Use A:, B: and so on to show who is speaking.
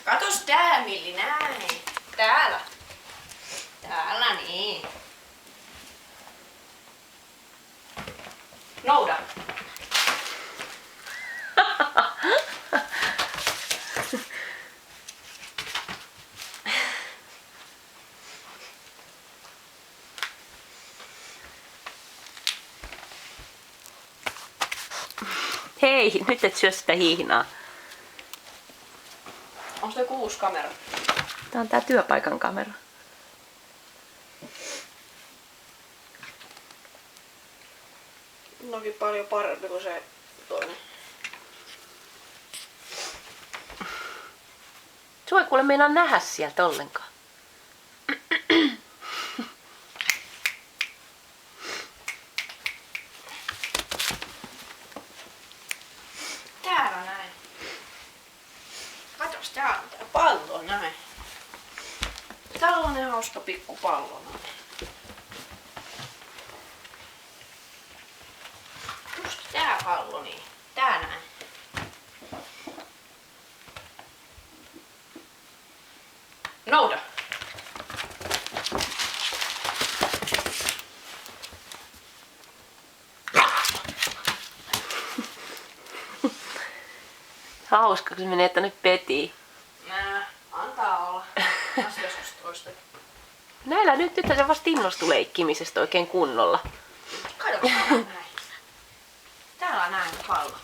A: Katos tää, Milli, näin. Täällä. Täällä, niin. Nouda.
B: Hei, nyt et syö sitä hihnaa.
A: Onko se joku uusi kamera?
B: Tää on tää työpaikan kamera.
A: Onkin paljon parempi kuin se toinen.
B: Sua ei kuule meinaa nähdä sieltä ollenkaan.
A: Täällä näin. Katos, täällä on tää pallo näin. Tällainen hauska pikku pallo näin. Just tää pallo niin. Tää näin. Nouda.
B: Hauska, kun se menee tonne petiin.
A: Nää, antaa olla. Taas joskus toista.
B: Näillä nyt se vasta innostui leikkimisestä oikein kunnolla.
A: Kato, täällä näin. Täällä näin pallo.